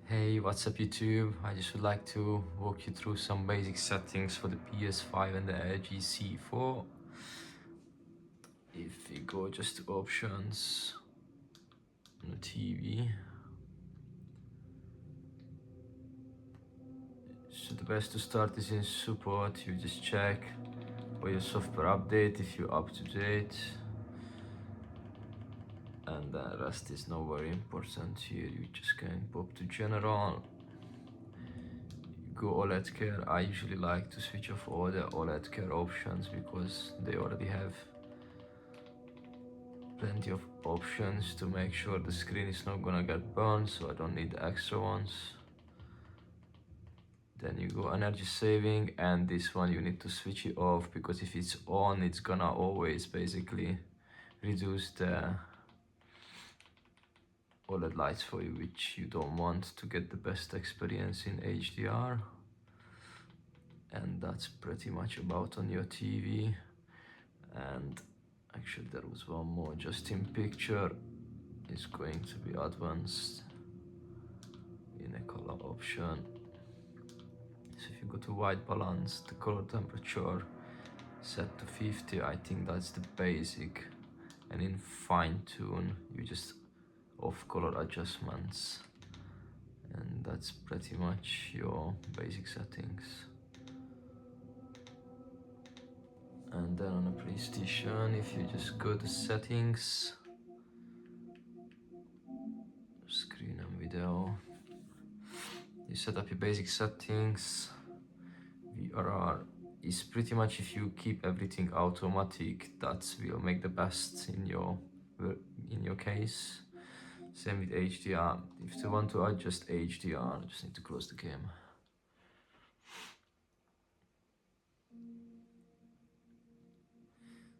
Hey, what's up YouTube? I just would like to walk you through some basic settings for the PS5 and the LG C4. If we go just to options on the TV, so the best to start is in support. You just check for your software update if you're up to date, and the rest is not very important here. You just can pop to general, go OLED care. I usually like to switch off all the OLED care options because they already have plenty of options to make sure the screen is not gonna get burned, so I don't need the extra ones. Then you go energy saving, and this one you need to switch it off because if it's on, it's gonna always basically reduce the OLED lights for you, which you don't want to get the best experience in HDR. And that's pretty much about on your TV. And actually there was one more just in picture. It's going to be advanced in a color option. So if you go to white balance, the color temperature set to 50, I think that's the basic. And in fine tune, you just off color adjustments. And that's pretty much your basic settings. And then on a PlayStation, if you just go to settings, screen and video, you set up your basic settings. VRR is pretty much, if you keep everything automatic, that will make the best in your case. Same with HDR. If you want to adjust HDR, you just need to close the game.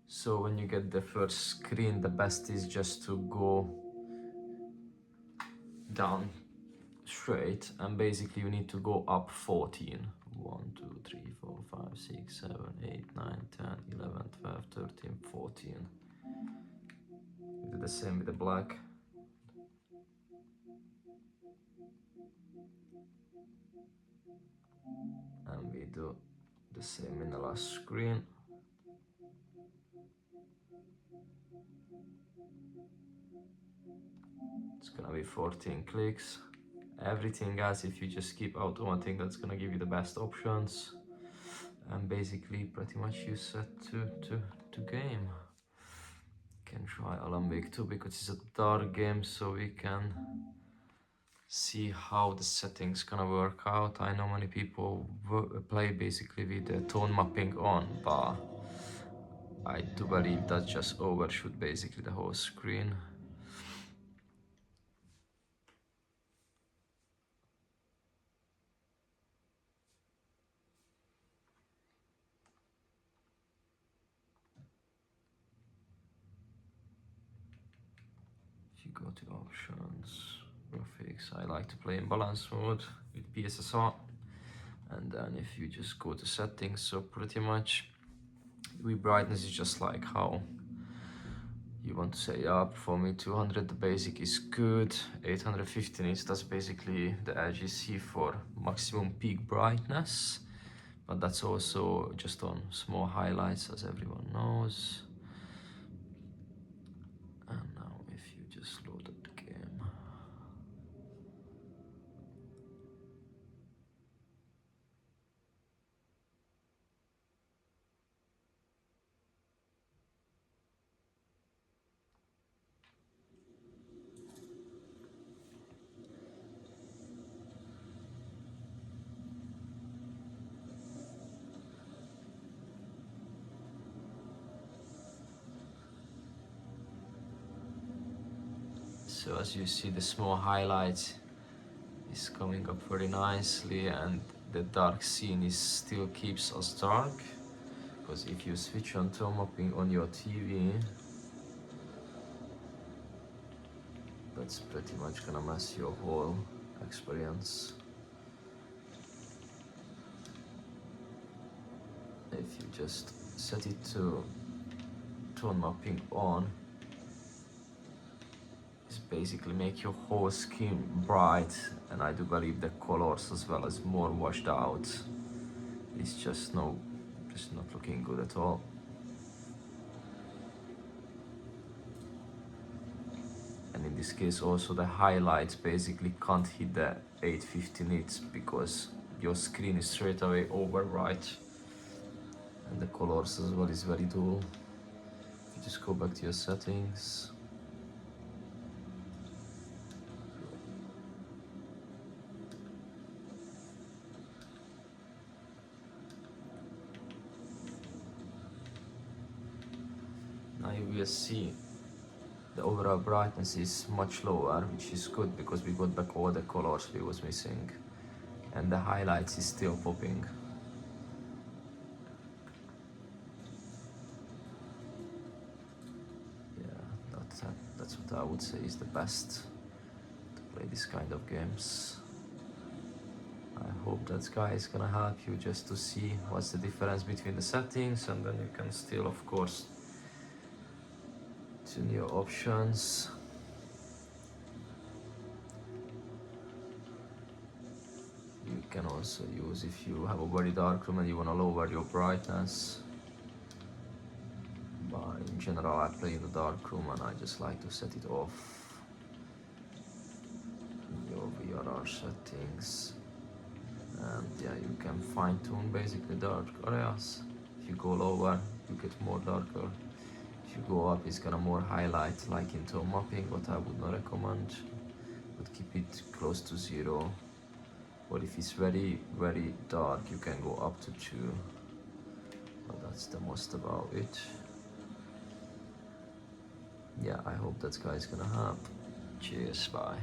So when you get the first screen, the best is just to go down straight, and basically you need to go up 14. 1, 2, 3, 4, 5, 6, 7, 8, 9, 10, 11, 12, 13, 14. We do the same with the black. And we do the same in the last screen. It's gonna be 14 clicks. Everything else, if you just keep automatic, that's gonna give you the best options. And basically pretty much you set to game. Can try Alembic too because it's a dark game, so we can see how the settings gonna work out. I know many people play basically with the tone mapping on, but I do believe that just overshoot basically the whole screen. If you go to options, graphics, I like to play in balance mode with PSSR. And then if you just go to settings, so pretty much with brightness is just like how you want to say up. For me 200 the basic is good, 815 is that's basically the LG for maximum peak brightness, but that's also just on small highlights, as everyone knows. And now if you just load up the game, so as you see the small highlights is coming up very nicely, and the dark scene is still keeps us dark, because if you switch on tone mapping on your TV, that's pretty much gonna mess your whole experience. If you just set it to tone mapping on, it's basically make your whole skin bright, and I do believe the colors as well as more washed out. It's just not looking good at all. And in this case also the highlights basically can't hit the 850 nits because your screen is straight away over bright, and the colors as well is very dull. If you just go back to your settings, now you will see the overall brightness is much lower, which is good because we got back all the colors we was missing, and the highlights is still popping. Yeah, that's what I would say is the best to play this kind of games. I hope that guy is gonna help you just to see what's the difference between the settings, and then you can still of course tune your options. You can also use, if you have a very dark room and you want to lower your brightness, but in general I play in the dark room and I just like to set it off. Your VRR settings, and yeah, you can fine tune basically dark areas. If you go lower you get more darker, if you go up it's gonna more highlight like in tone mapping, what I would not recommend, but keep it close to 0. Or if it's very dark you can go up to 2, but that's the most about it. Yeah, I hope that guy's gonna help. Cheers, bye.